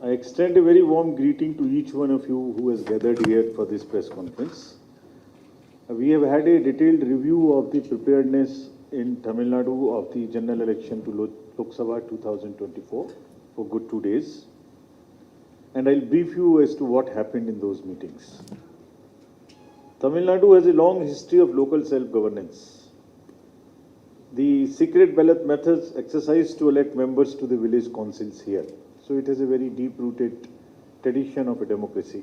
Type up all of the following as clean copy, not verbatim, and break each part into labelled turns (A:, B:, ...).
A: I extend a very warm greeting to each one of you who has gathered here for this press conference. We have had a detailed review of the preparedness in Tamil Nadu of the general election to Lok Sabha 2024 for good 2 days. And I'll brief you as to what happened in those meetings. Tamil Nadu has a long history of local self-governance. The secret ballot methods exercised to elect members to the village councils here. So it has a very deep-rooted tradition of a democracy.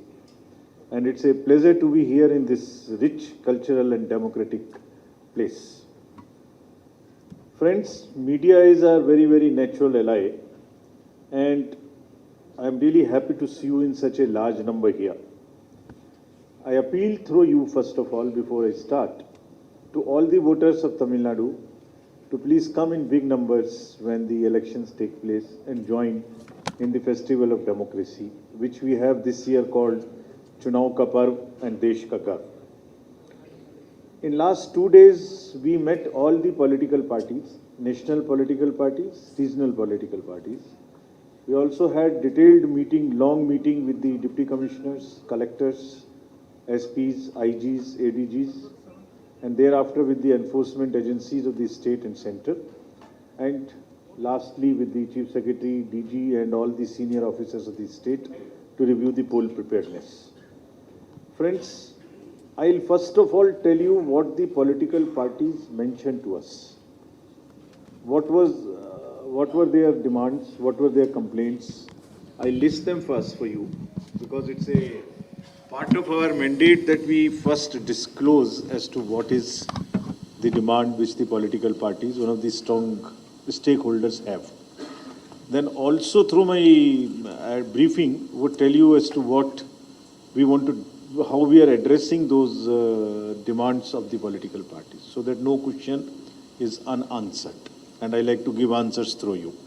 A: And it's a pleasure to be here in this rich cultural and democratic place. Friends, media is our very, very natural ally. And I'm really happy to see you in such a large number here. I appeal through you, first of all, before I start, to all the voters of Tamil Nadu to please come in big numbers when the elections take place and join in the festival of democracy, which we have this year called Chunav Ka Parv and Desh Ka Garv. In last 2 days, we met all the political parties, national political parties, regional political parties. We also had detailed meeting, long meeting with the deputy commissioners, collectors, SPs, IGs, ADGs, and thereafter with the enforcement agencies of the state and center, and lastly with the Chief Secretary, DG, and all the senior officers of the state to review the poll preparedness. Friends, I'll first of all tell you what the political parties mentioned to us. What were their demands? What were their complaints? I list them first for you because it's a part of our mandate that we first disclose as to what is the demand which the political parties, one of the strong stakeholders, have. Then also through my briefing would tell you as to what we want to, how we are addressing those demands of the political parties, so that no question is unanswered. And I like to give answers through you.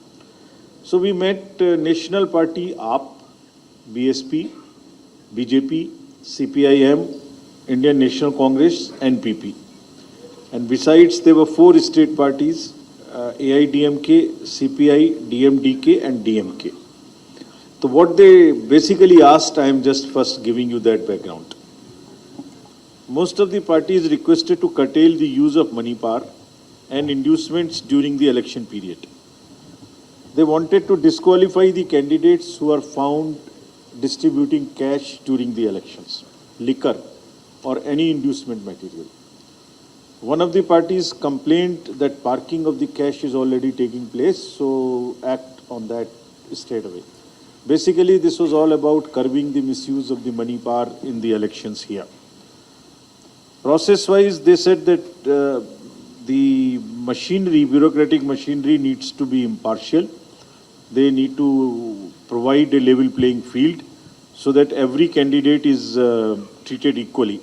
A: So we met National Party AAP, BSP, BJP, CPIM, Indian National Congress, NPP. And besides, there were 4 state parties, AIDMK, CPI, DMDK, and DMK. So what they basically asked, I am just first giving you that background. Most of the parties requested to curtail the use of money power and inducements during the election period. They wanted to disqualify the candidates who are found distributing cash during the elections, liquor, or any inducement material. One of the parties complained that parking of the cash is already taking place, so act on that straight away. Basically, this was all about curbing the misuse of the money power in the elections here. Process-wise, they said that the machinery, bureaucratic machinery, needs to be impartial. They need to provide a level playing field so that every candidate is treated equally.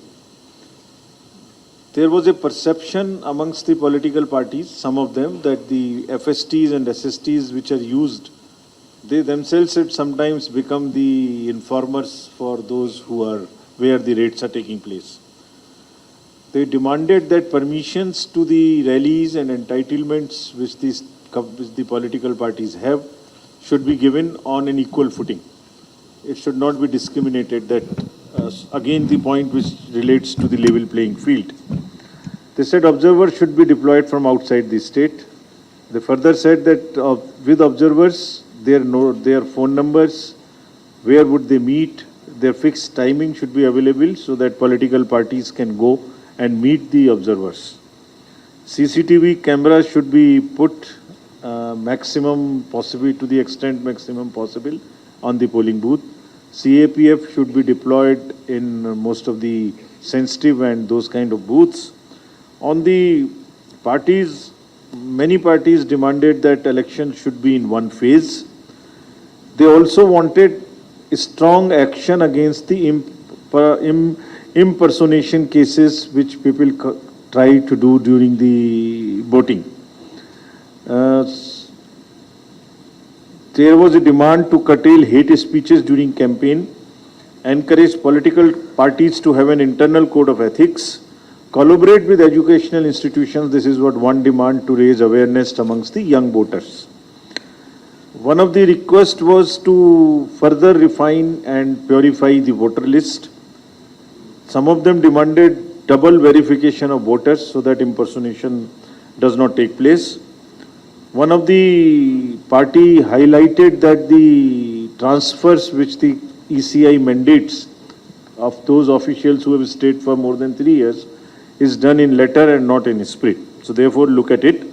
A: There was a perception amongst the political parties, some of them, that the FSTs and SSTs which are used, they themselves had sometimes become the informers for those who are where the raids are taking place. They demanded that permissions to the rallies and entitlements which the political parties have should be given on an equal footing. It should not be discriminated. That again the point which relates to the level playing field. They said observers should be deployed from outside the state. They further said that with observers, their phone numbers, where would they meet, their fixed timing should be available so that political parties can go and meet the observers. CCTV cameras should be put maximum possible, to the extent maximum possible, on the polling booth. CAPF should be deployed in most of the sensitive and those kind of booths. On the parties, many parties demanded that election should be in one phase. They also wanted strong action against the impersonation cases which people try to do during the voting. There was a demand to curtail hate speeches during campaign, encourage political parties to have an internal code of ethics, collaborate with educational institutions. This is what one demand, to raise awareness amongst the young voters. One of the requests was to further refine and purify the voter list. Some of them demanded double verification of voters so that impersonation does not take place. One of the party highlighted that the transfers which the ECI mandates of those officials who have stayed for more than 3 years is done in letter and not in spirit. So therefore look at it.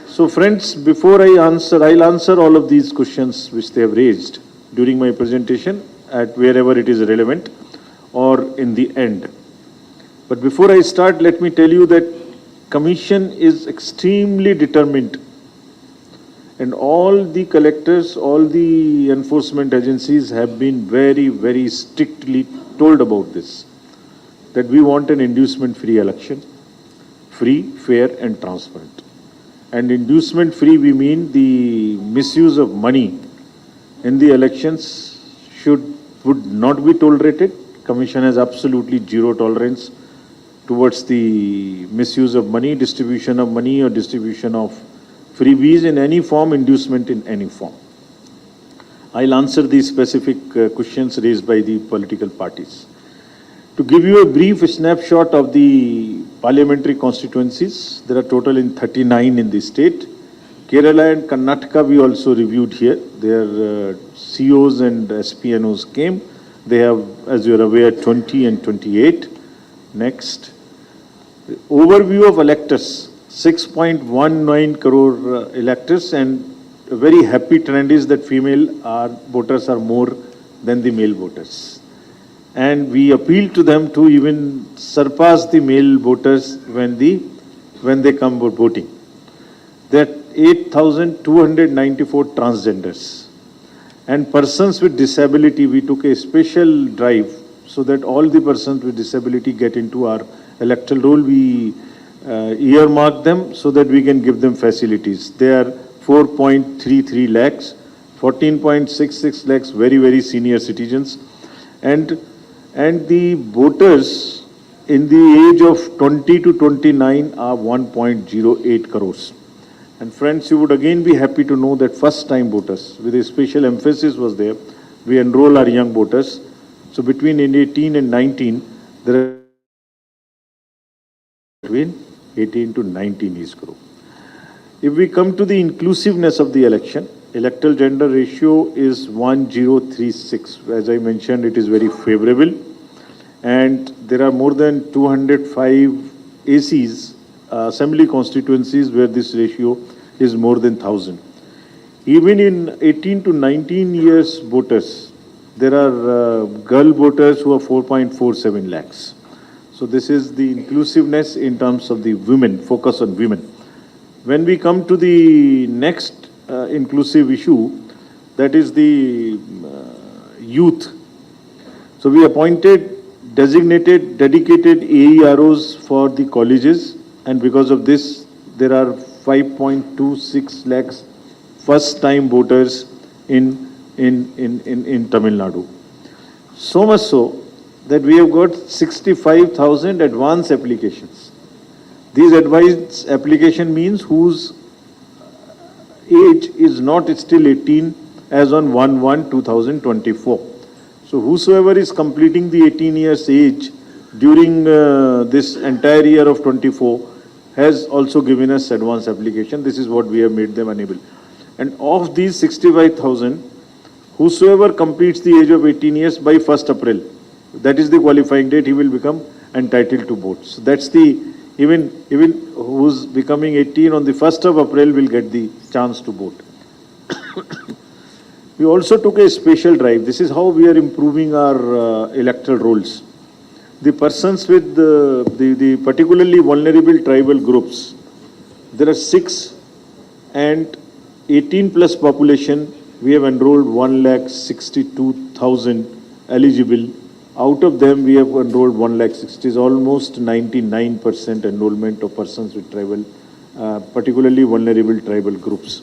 A: So friends, before I'll answer all of these questions which they have raised during my presentation at wherever it is relevant or in the end. But before I start, let me tell you that Commission is extremely determined, and all the collectors, all the enforcement agencies have been very, very strictly told about this, that we want an inducement-free election, free, fair and transparent. And inducement-free, we mean the misuse of money in the elections would not be tolerated. Commission has absolutely zero tolerance towards the misuse of money, distribution of money or distribution of freebies in any form, inducement in any form. I'll answer these specific questions raised by the political parties. To give you a brief snapshot of the parliamentary constituencies, there are total in 39 in the state. Kerala and Karnataka we also reviewed here. Their COs and SPNOs came. They have, as you are aware, 20 and 28. Next. Overview of electors. 6.19 crore electors, and a very happy trend is that female voters are more than the male voters. And we appeal to them to even surpass the male voters when they come voting. There are 8,294 transgenders. And persons with disability, we took a special drive so that all the persons with disability get into our electoral roll. We earmark them so that we can give them facilities. They are 4.33 lakhs, 14.66 lakhs very, very senior citizens. And the voters in the age of 20 to 29 are 1.08 crores. And friends, you would again be happy to know that first-time voters, with a special emphasis was there, we enroll our young voters. So between 18 and 19, there are between 18 to 19 age group. If we come to the inclusiveness of the election, electoral gender ratio is 1036. As I mentioned, it is very favorable. And there are more than 205 ACs, assembly constituencies, where this ratio is more than 1,000. Even in 18 to 19 years voters, there are girl voters who are 4.47 lakhs. So this is the inclusiveness in terms of the women, focus on women. When we come to the next inclusive issue, that is the youth. So we appointed designated, dedicated AEROs for the colleges, and because of this, there are 5.26 lakhs first-time voters in Tamil Nadu. So much so that we have got 65,000 advance applications. These advance application means whose age is not still 18 as on 1/1/2024. So whosoever is completing the 18 years age during this entire year of 24 has also given us advance application. This is what we have made them enable. And of these 65,000, whosoever completes the age of 18 years by 1st April, that is the qualifying date, he will become entitled to vote. So that's the, even who's becoming 18 on the 1st of April will get the chance to vote. We also took a special drive. This is how we are improving our electoral rolls. The persons with the particularly vulnerable tribal groups, there are 6, and 18 plus population, we have enrolled 1,62,000 eligible. Out of them, we have enrolled 1,60,000. Is almost 99% enrollment of persons with tribal, particularly vulnerable tribal groups.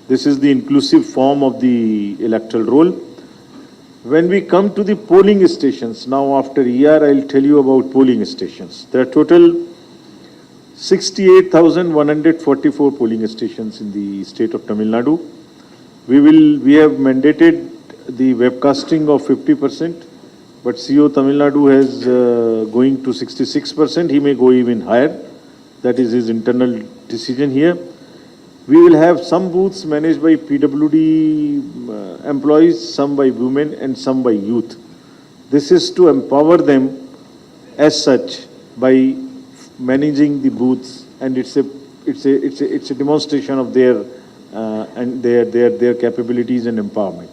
A: This is the inclusive form of the electoral roll. When we come to the polling stations, now after a year, I'll tell you about polling stations. There are total 68,144 polling stations in the state of Tamil Nadu. We have mandated the webcasting of 50%, but CO Tamil Nadu has going to 66%. He may go even higher. That is his internal decision here. We will have some booths managed by PWD employees, some by women and some by youth. This is to empower them as such by managing the booths, and it's a demonstration of their their capabilities and empowerment.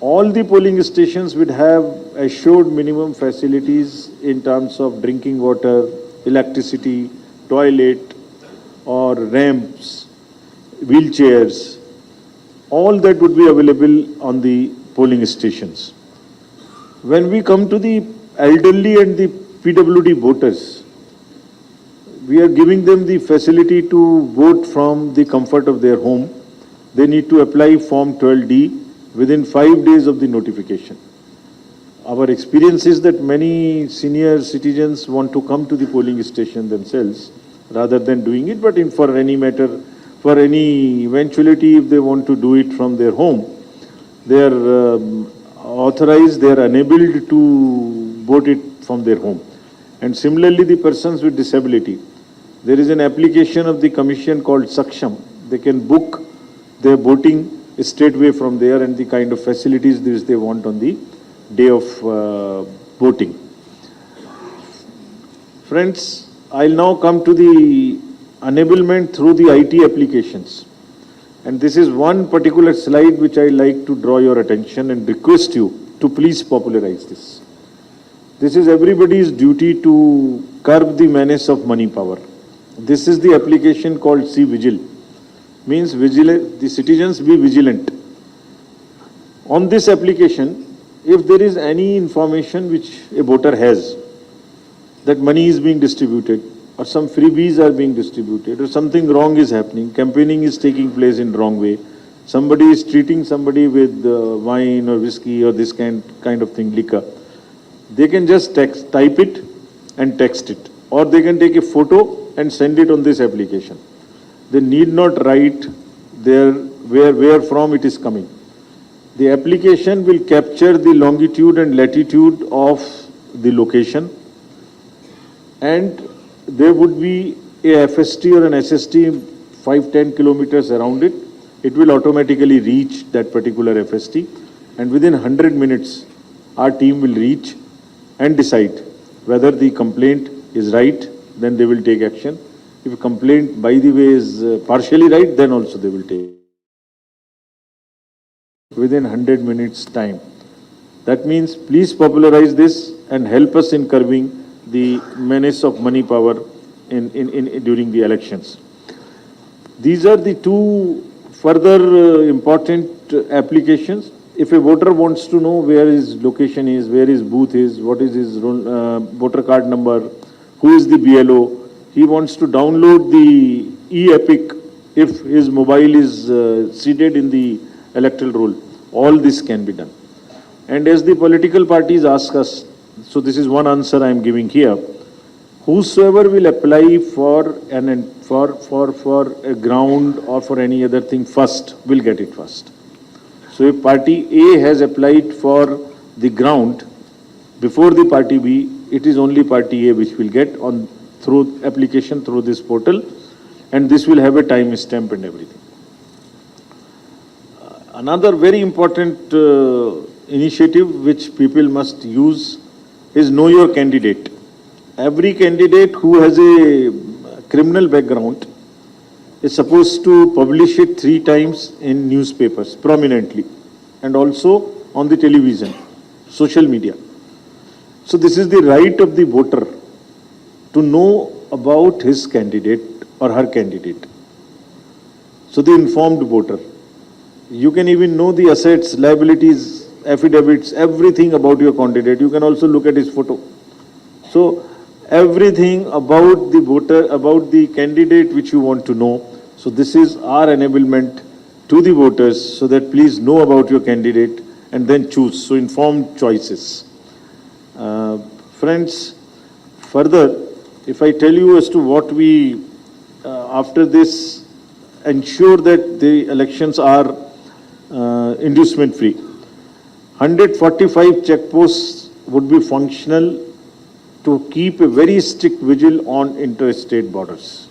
A: All the polling stations would have assured minimum facilities in terms of drinking water, electricity, toilet, or ramps, wheelchairs. All that would be available on the polling stations. When we come to the elderly and the PWD voters, we are giving them the facility to vote from the comfort of their home. They need to apply Form 12D within 5 days of the notification. Our experience is that many senior citizens want to come to the polling station themselves rather than doing it, but for any matter, for any eventuality, if they want to do it from their home, they are authorized, they are enabled to vote it from their home. And similarly, the persons with disability, there is an application of the commission called Saksham. They can book their voting straightway from there and the kind of facilities this they want on the day of voting. Friends, I'll now come to the enablement through the IT applications. And this is one particular slide which I like to draw your attention and request you to please popularize this. This is everybody's duty to curb the menace of money power. This is the application called See Vigil. Means the citizens be vigilant. On this application, if there is any information which a voter has, that money is being distributed, or some freebies are being distributed, or something wrong is happening, campaigning is taking place in wrong way, somebody is treating somebody with wine or whiskey or this kind of thing, liquor, they can just type it and text it, or they can take a photo and send it on this application. They need not write there where from it is coming. The application will capture the longitude and latitude of the location, and there would be a FST or an SST 5-10 kilometers around it. It will automatically reach that particular FST, and within 100 minutes our team will reach and decide whether the complaint is right, then they will take action. If a complaint, by the way, is partially right, then also they will take within 100 minutes time. That means please popularize this and help us in curbing the menace of money power during the elections. These are the two further important applications. If a voter wants to know where his location is, where his booth is, what is his voter card number, who is the BLO, he wants to download the e-epic if his mobile is seated in the electoral roll. All this can be done. And as the political parties ask us, so this is one answer I am giving here, whosoever will apply for a ground or for any other thing first will get it first. So if party A has applied for the ground before the party B, it is only party A which will get through application through this portal, and this will have a time stamp and everything. Another very important initiative which people must use is know your candidate. Every candidate who has a criminal background is supposed to publish it 3 times in newspapers prominently, and also on the television, social media. So this is the right of the voter to know about his candidate or her candidate. So the informed voter. You can even know the assets, liabilities, affidavits, everything about your candidate. You can also look at his photo. So everything about the voter, about the candidate which you want to know. So this is our enablement to the voters so that please know about your candidate and then choose. So informed choices. Friends, further, if I tell you as to what we, after this ensure that the elections are inducement free. 145 checkposts would be functional to keep a very strict vigil on interstate borders.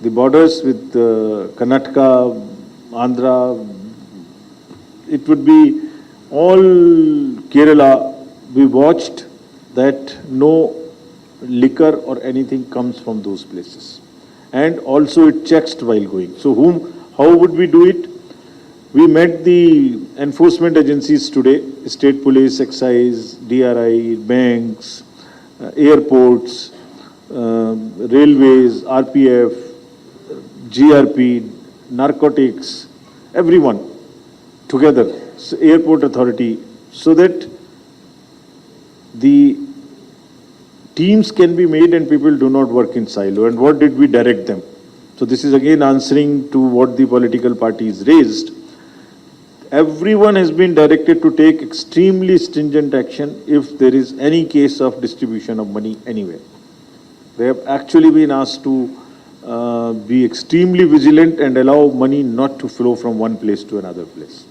A: The borders with Karnataka, Andhra, it would be all Kerala. We watched that no liquor or anything comes from those places. And also it checks while going. So how would we do it? We met the enforcement agencies today, state police, excise, DRI, banks, airports, railways, RPF, GRP, narcotics, everyone together, so airport authority, so that the teams can be made and people do not work in silo. And what did we direct them? So this is again answering to what the political parties raised. Everyone has been directed to take extremely stringent action if there is any case of distribution of money anywhere. They have actually been asked to be extremely vigilant and allow money not to flow from one place to another place.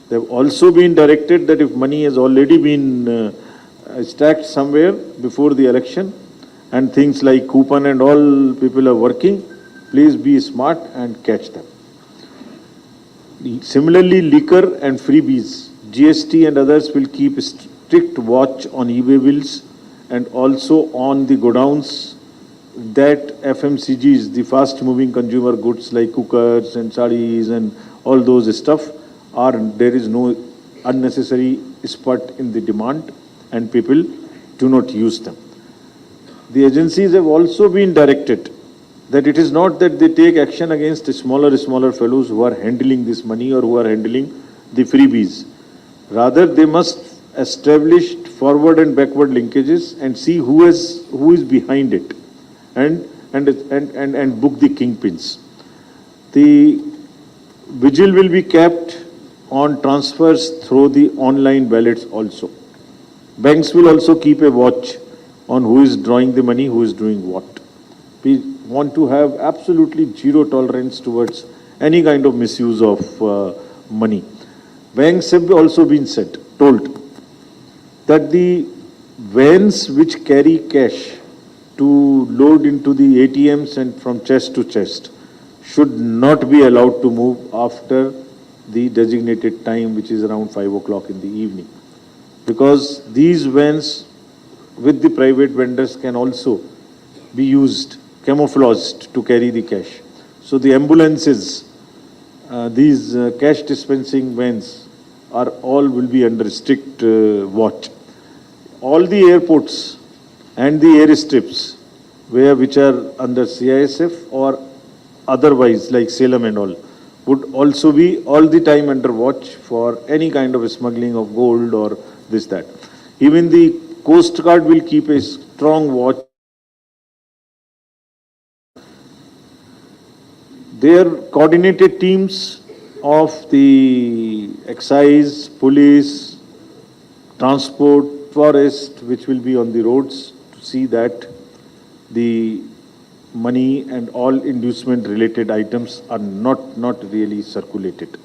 A: They have also been directed that if money has already been stacked somewhere before the election and things like coupon and all people are working, please be smart and catch them. Similarly, liquor and freebies, GST and others will keep strict watch on e-way bills and also on the godowns that FMCGs, the fast moving consumer goods like cookers and sarees and all those stuff, there is no unnecessary spurt in the demand and people do not use them. The agencies have also been directed that it is not that they take action against smaller fellows who are handling this money or who are handling the freebies. Rather, they must establish forward and backward linkages and see who is behind it and book the kingpins. The vigil will be kept on transfers through the online ballots also. Banks will also keep a watch on who is drawing the money, who is doing what. We want to have absolutely zero tolerance towards any kind of misuse of money. Banks have also been told that the vans which carry cash to load into the ATMs and from chest to chest should not be allowed to move after the designated time, which is around 5 o'clock in the evening. Because these vans with the private vendors can also be used, camouflaged to carry the cash. So the ambulances, these cash dispensing vans will be under strict watch. All the airports and the airstrips which are under CISF or otherwise like Salem and all would also be all the time under watch for any kind of smuggling of gold or this, that. Even the Coast Guard will keep a strong watch. Their coordinated teams of the excise, police, transport, forest, which will be on the roads to see that the money and all inducement related items are not really circulated.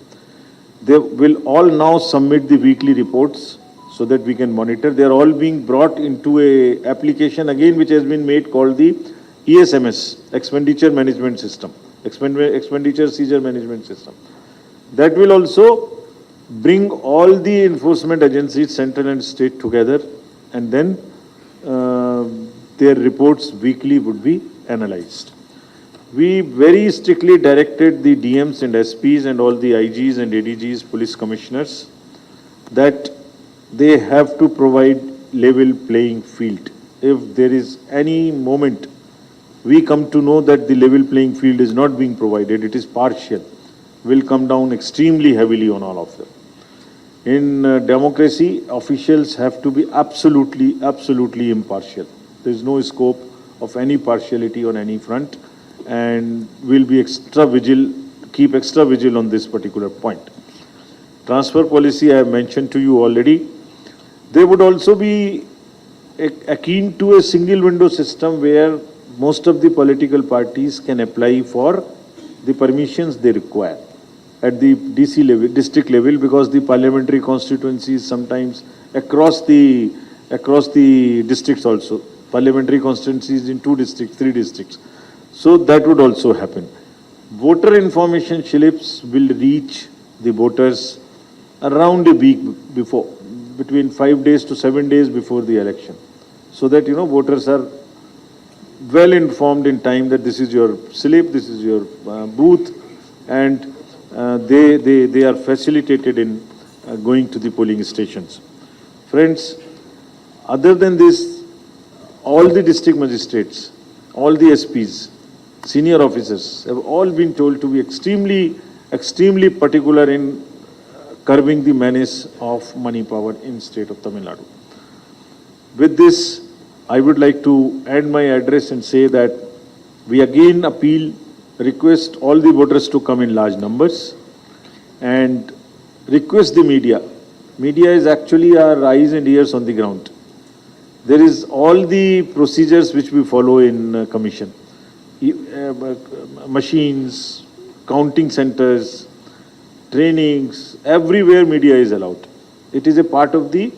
A: They will all now submit the weekly reports so that we can monitor. They are all being brought into a application again which has been made called the ESMS, Expenditure Management System, Expenditure Seizure Management System. That will also bring all the enforcement agencies, central and state, together, and then their reports weekly would be analyzed. We very strictly directed the DMs and SPs and all the IGs and ADGs, police commissioners, that they have to provide level playing field. If there is any moment we come to know that the level playing field is not being provided, it is partial, will come down extremely heavily on all of them. In democracy, officials have to be absolutely impartial. There is no scope of any partiality on any front, and we'll be keep extra vigil on this particular point. Transfer policy I have mentioned to you already. They would also be akin to a single window system where most of the political parties can apply for the permissions they require at the DC level, district level, because the parliamentary constituencies sometimes across the districts also, parliamentary constituencies in 2 districts, 3 districts. So that would also happen. Voter information slips will reach the voters around a week before, between 5 days to 7 days before the election, so that voters are well informed in time that this is your slip, this is your booth, and they are facilitated in going to the polling stations. Friends, other than this, all the district magistrates, all the SPs, senior officers have all been told to be extremely particular in curbing the menace of money power in state of Tamil Nadu. With this, I would like to end my address and say that we again request all the voters to come in large numbers and request the media. Media is actually our eyes and ears on the ground. There is all the procedures which we follow in commission. Machines, counting centers, trainings, everywhere media is allowed. It is a part of the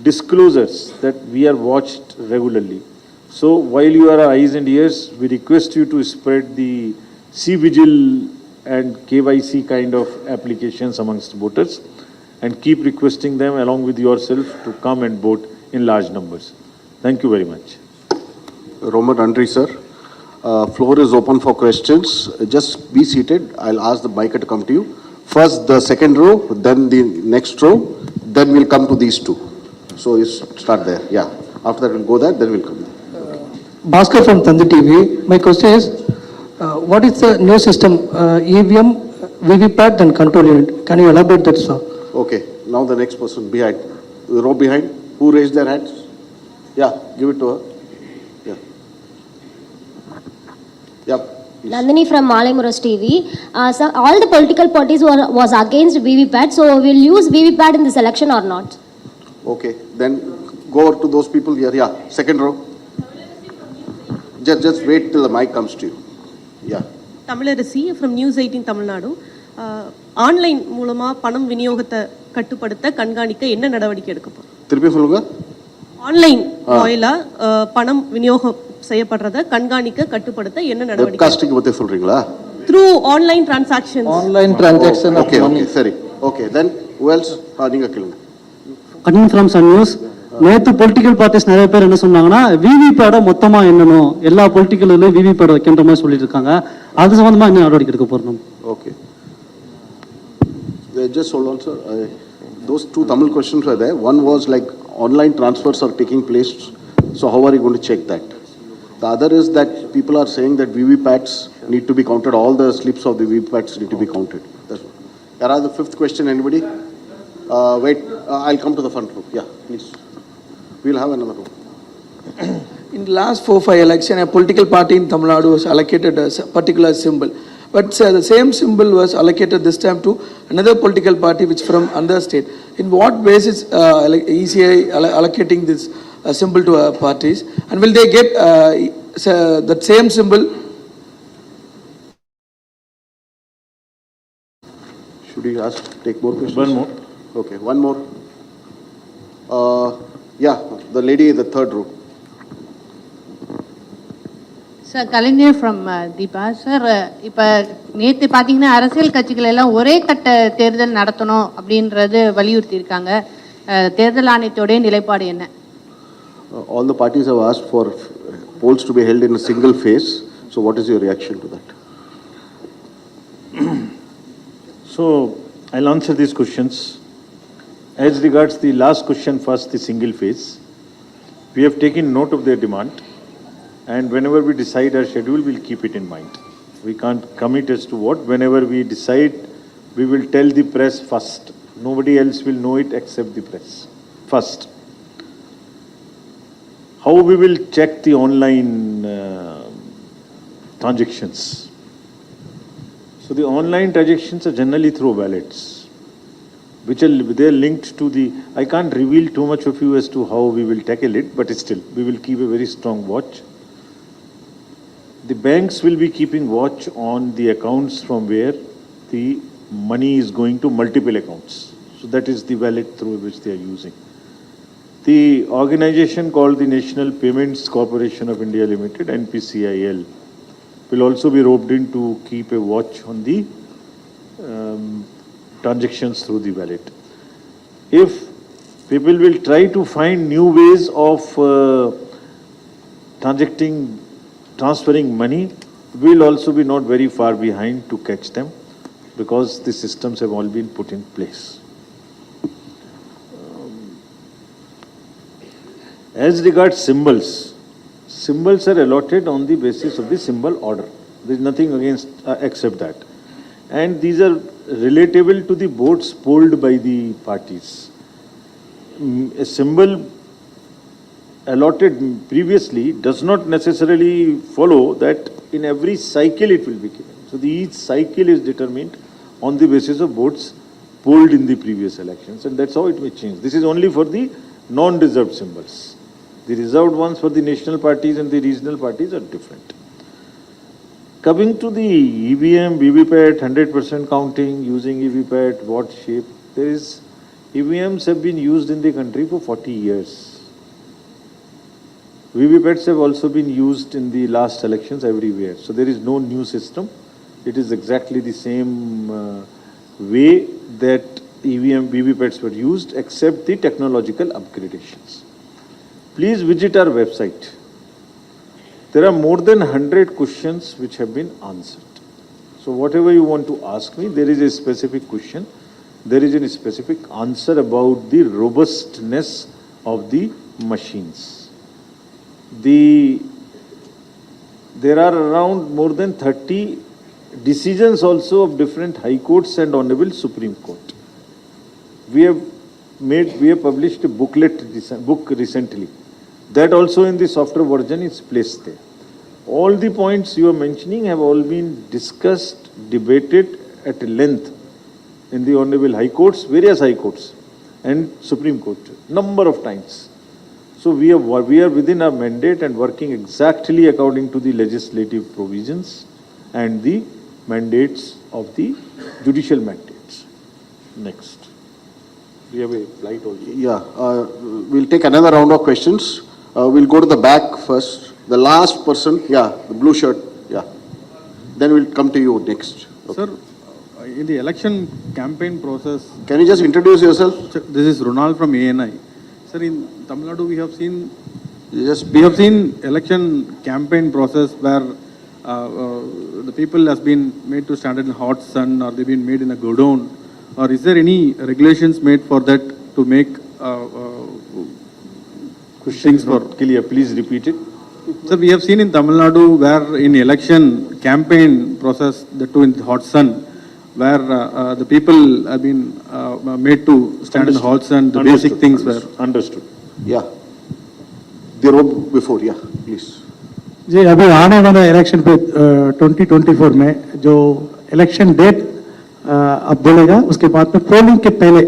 A: disclosures that we are watched regularly. So while you are our eyes and ears, we request you to spread the C-Vigil and KYC kind of applications amongst voters and keep requesting them along with yourself to come and vote in large numbers. Thank you very much.
B: Roman Andri, sir. Floor is open for questions. Just be seated. I'll ask the mic to come to you. First the second row, then the next row, then we'll come to these two. So you start there. Yeah. After that we'll go there, then we'll come there.
C: Bhaskar from Tandu TV. My question is, what is the new system, EVM, VVPAT and control unit? Can you elaborate that, sir?
B: Okay. Now the next person behind. The row behind. Who raised their hands? Yeah. Give it to her. Yeah. Yeah. Please.
D: Nandini from Malayamuras TV. So all the political parties was against VVPAT. So will use VVPAT in this election or not?
B: Okay. Then go over to those people here. Yeah. Second row. Just wait till the mic comes to you. Yeah.
E: Tamilar from News 18 Tamil Nadu. Online மூலமா பணம் விநியோகத்தை கட்டுப்படுத்த கண்காணிக்க என்ன நடவடிக்கை எடுக்கப்படும்?
B: திருப்பி சொல்லுங்க.
E: ஆன்லைன் வாயிலா பணம் விநியோகம் செய்யப்படுறத கண்காணிக்க கட்டுப்படுத்த என்ன நடவடிக்கை?
B: வெப்காஸ்டிங் பத்தி சொல்றீங்களா?
E: Through online transactions.
C: Online transaction.
B: Okay, சரி. Okay, then who else? நீங்க கேளுங்க.
C: Coming from Sun News. நேற்று பொலிட்டிக்கல் பார்ட்டிஸ் நிறைய பேர் என்ன சொன்னாங்கன்னா விவிபேட மொத்தமா எண்ணணும், எல்லா பொலிட்டிக்கல்லையும் விவிபேட வைக்கின்ற மாதிரி சொல்லிட்டு இருக்காங்க. அது சம்பந்தமா என்ன நடவடிக்கை எடுக்க போறோம்?
B: Okay. Just hold on, sir. Those two Tamil questions were there. One was like online transfers are taking place. So how are you going to check that? The other is that people are saying that VVPATs need to be counted. All the slips of the VVPATs need to be counted. That's one. Yara, the fifth question, anybody? Wait, I'll come to the front row. Yeah, please. We'll have another room.
F: In the last 4-5 election, a political party in Tamil Nadu was allocated a particular symbol. But the same symbol was allocated this time to another political party which from another state. In what basis ECI allocating this symbol to parties? And will they get that same symbol?
B: Should we take more questions?
A: One more.
B: Okay, one more. Yeah, the lady in the third row.
G: Sir, Kalinger from Deepa. Sir, இப்போ நேற்று பார்த்தீங்கன்னா அரசியல் கட்சிகள் எல்லாம் ஒரே கட்ட தேர்தல் நடத்தணும் அப்படின்றது வலியுறுத்தி இருக்காங்க. தேர்தல் ஆணையத்தோட நிலைப்பாடு என்ன?
B: All the parties have asked for polls to be held in a single phase. So what is your reaction to that?
A: So I'll answer these questions. As regards the last question first, the single phase, we have taken note of their demand, and whenever we decide our schedule, we'll keep it in mind. We can't commit as to what. Whenever we decide, we will tell the press first. Nobody else will know it except the press first. How we will check the online transactions? So the online transactions are generally through ballots, which are they're linked to the. I can't reveal too much of you as to how we will tackle it, but still we will keep a very strong watch. the banks will be keeping watch on the accounts from where the money is going to multiple accounts. So that is the wallet through which they are using. The organization called the National Payments Corporation of India Limited, NPCIL, will also be roped in to keep a watch on the transactions through the wallet. If people will try to find new ways of transferring money, we'll also be not very far behind to catch them, because the systems have all been put in place. As regards symbols, symbols are allotted on the basis of the symbol order. There is nothing against except that. And these are relatable to the votes polled by the parties. A symbol allotted previously does not necessarily follow that in every cycle it will be given. So each cycle is determined on the basis of votes polled in the previous elections, and that's how it may change. This is only for the non-reserved symbols. The reserved ones for the national parties and the regional parties are different. Coming to the EVM, VVPAT, 100% counting, using EVPAT, what shape, there is, EVMs have been used in the country for 40 years. VVPATs have also been used in the last elections everywhere. So there is no new system. It is exactly the same way that EVM, VVPATs were used, except the technological upgradations. Please visit our website. There are more than 100 questions which have been answered. So whatever you want to ask me, there is a specific question. There is a specific answer about the robustness of the machines. There are around more than 30 decisions also of different high courts and honorable Supreme Court. We have published a book recently. That also in the software version is placed there. All the points you are mentioning have all been discussed, debated at length in the honorable high courts, various high courts and Supreme Court, number of times. So we are within our mandate and working exactly according to the legislative provisions and the mandates of the judicial mandates. Next. We have a flight also.
B: Yeah, we'll take another round of questions. We'll go to the back first. The last person, yeah, the blue shirt, yeah. Then we'll come to you next. Okay.
H: Sir, in the election campaign process...
B: Can you just introduce yourself?
H: This is Ronald from ANI. Sir, in Tamil Nadu, we have seen election campaign process where the people has been made to stand in hot sun, or they've been made in a godown, or is there any regulations made for that to make
A: Questions not clear. Please repeat it.
H: Sir, we have seen in Tamil Nadu where in election campaign process, the two in the hot sun, where the people have been made to stand in the hot sun, the basic things were...
A: Understood.
B: Yeah. The row before, yeah, please.
I: जी अभी आने वाला election पे 2024 में जो election date अब बोलेगा, उसके बाद में पोलिंग के पहले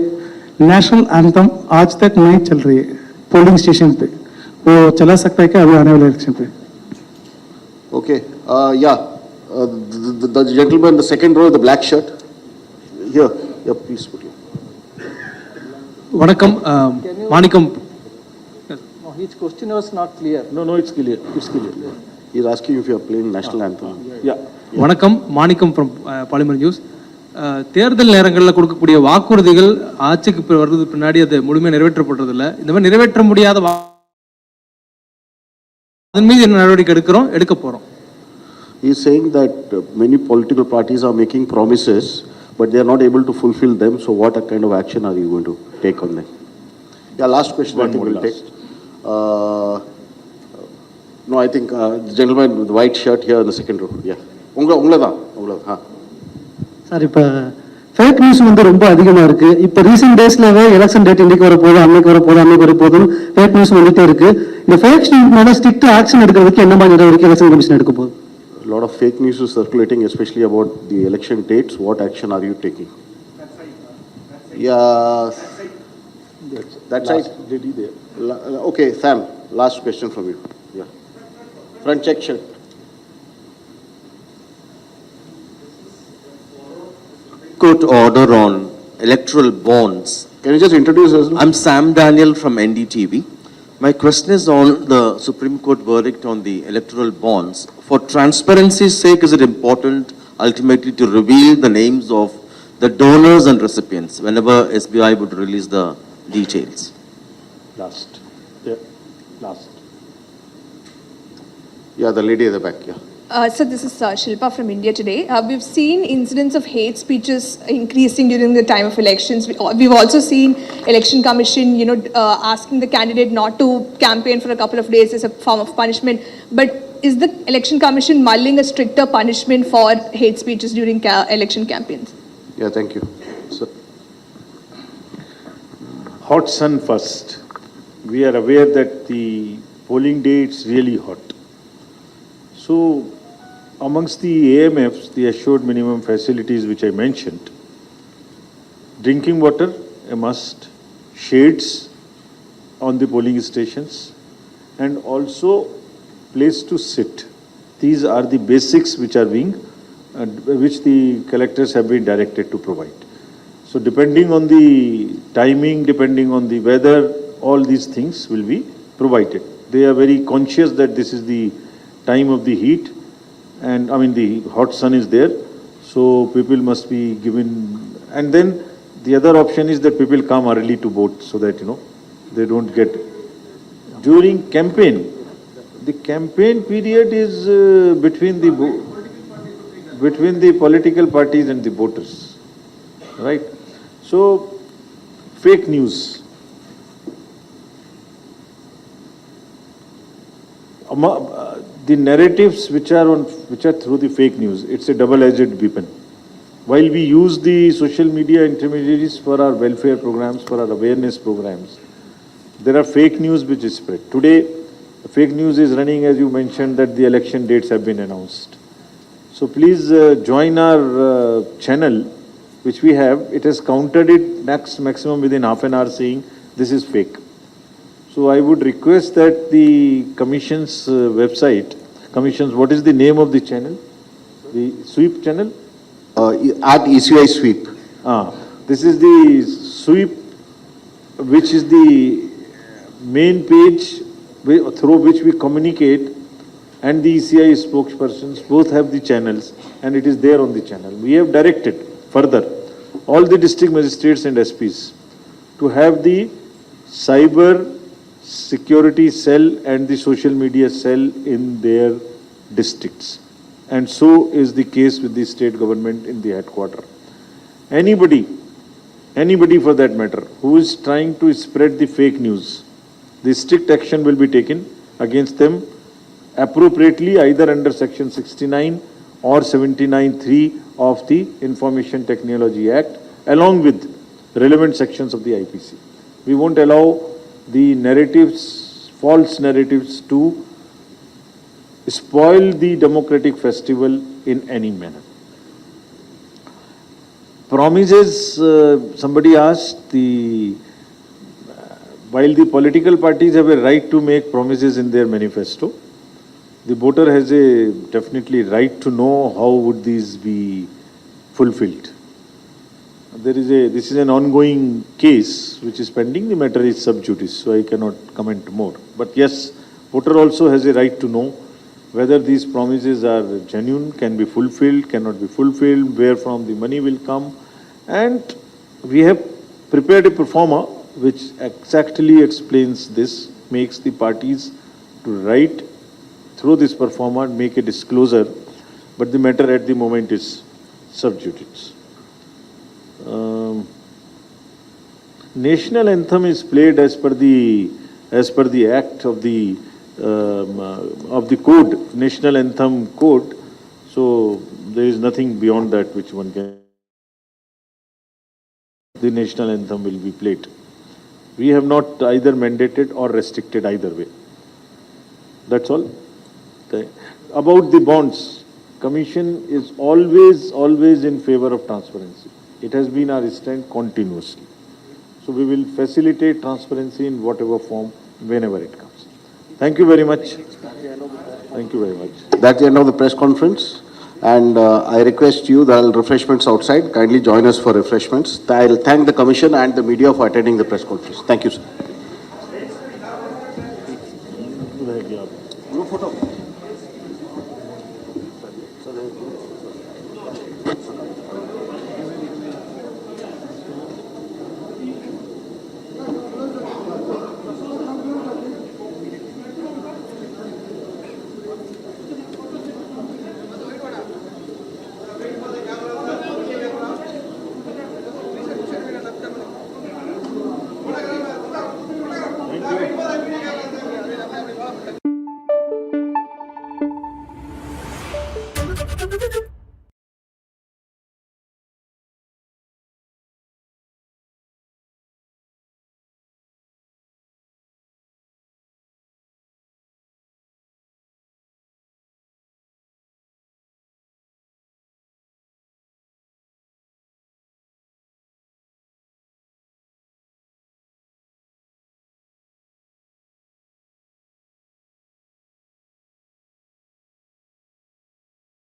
I: नेशनल एंथम आज तक नहीं चल रही है पोलिंग स्टेशन पे, वो चला सकता है क्या अभी आने वाले इलेक्शन पे?
B: Okay, yeah, the gentleman in the second row, the black shirt. Here, yeah, please put it.
C: வணக்கம் மாணிக்கம்.
I: His question was not clear.
A: No, it's clear. It's clear.
B: He's asking if you are playing national anthem.
A: Yeah.
C: வணக்கம் மாணிக்கம் from polymer news. தேர்தல் நேரங்களில் கொடுக்கக்கூடிய வாக்குறுதிகள் ஆட்சிக்கு வர்றது பின்னாடி அது முழுமையாக நிறைவேற்றப்படுறதில்ல. இந்த மாதிரி நிறைவேற்ற முடியாத அதன் மீது என்ன நடவடிக்கை எடுக்க போறோம்?
B: He is saying that many political parties are making promises, but they are not able to fulfill them. So what kind of action are you going to take on them? Yeah, last question I think we'll take. No, I think the gentleman with the white shirt here in the second row. Yeah. Ungla.
I: Sir இப்போ fake news வந்து ரொம்ப அதிகமாக இருக்குது. இப்போ recent டேஸ்லவே election date இன்னைக்கு வரப்போகுது, அன்னைக்கு வரப்போகுதுன்னு ஃபேக் நியூஸ் வந்துட்டே இருக்குது. இந்த ஃபேக் நியூஸ் மேலே ஸ்ட்ரிக்ட் ஆக்ஷன் எடுக்கிறதுக்கு என்ன மாதிரி நடவடிக்கை எலெக்ஷன் கமிஷன் எடுக்க போகுது?
B: A lot of fake news is circulating, especially about the election dates. What action are you taking? Yeah. That side.
A: Lady there.
B: Okay, Sam, last question from you. Yeah. Front check shirt.
J: Court order on electoral bonds.
B: Can you just introduce yourself?
J: I'm Sam Daniel from NDTV. My question is on the Supreme Court verdict on the electoral bonds. For transparency's sake, is it important ultimately to reveal the names of the donors and recipients whenever SBI would release the details?
A: Last. Yeah, last.
B: Yeah, the lady at the back, yeah.
K: So this is Shilpa from India Today. We've seen incidents of hate speeches increasing during the time of elections. We've also seen Election Commission, asking the candidate not to campaign for a couple of days as a form of punishment. But is the Election Commission mulling a stricter punishment for hate speeches during election campaigns?
B: Yeah, thank you. Sir.
A: Hot sun first. We are aware that the polling day it's really hot. So amongst the AMFs, the assured minimum facilities which I mentioned, drinking water, a must, shades on the polling stations, and also place to sit. These are the basics which are being, which the collectors have been directed to provide. So depending on the timing, depending on the weather, all these things will be provided. They are very conscious that this is the time of the heat, and the hot sun is there, so people must be given, and then the other option is that people come early to vote so that they don't get during campaign. The campaign period is between the political parties and the voters, right? So fake news. The narratives which are through the fake news, it's a double-edged weapon. While we use the social media intermediaries for our welfare programs, for our awareness programs, there are fake news which is spread. Today, fake news is running, as you mentioned, that the election dates have been announced. So please join our channel, which we have. It has counted it maximum within half an hour, saying this is fake. So I would request that the Commission's website, what is the name of the channel? The sweep channel?
B: At ECI sweep.
A: This is the sweep, which is the main page through which we communicate, and the ECI spokespersons both have the channels, and it is there on the channel. We have directed further all the district magistrates and SPs to have the cyber security cell and the social media cell in their districts. And so is the case with the state government in the headquarters. Anybody for that matter, who is trying to spread the fake news, the strict action will be taken against them appropriately, either under Section 69 or 79(3) of the Information Technology Act, along with relevant sections of the IPC. We won't allow the narratives, false narratives, to spoil the democratic festival in any manner. Promises, somebody asked, while the political parties have a right to make promises in their manifesto, the voter has a definitely right to know how would these be fulfilled. This is an ongoing case which is pending. The matter is sub judice, so I cannot comment more. But yes, voter also has a right to know whether these promises are genuine, can be fulfilled, cannot be fulfilled, where from the money will come. And we have prepared a performer which exactly explains this, makes the parties to write through this performer, make a disclosure, but the matter at the moment is sub judice. National anthem is played as per the act of the code, National Anthem code. So there is nothing beyond that which one can. The national anthem will be played. We have not either mandated or restricted either way. That's all. Okay. About the bonds, Commission is always in favor of transparency. It has been our stand continuously. So we will facilitate transparency in whatever form, whenever it comes. Thank you very much. Thank you very much.
B: That's the end of the press conference. And I request you, there are refreshments outside. Kindly join us for refreshments. I'll thank the commission and the media for attending the press conference. Thank you, sir.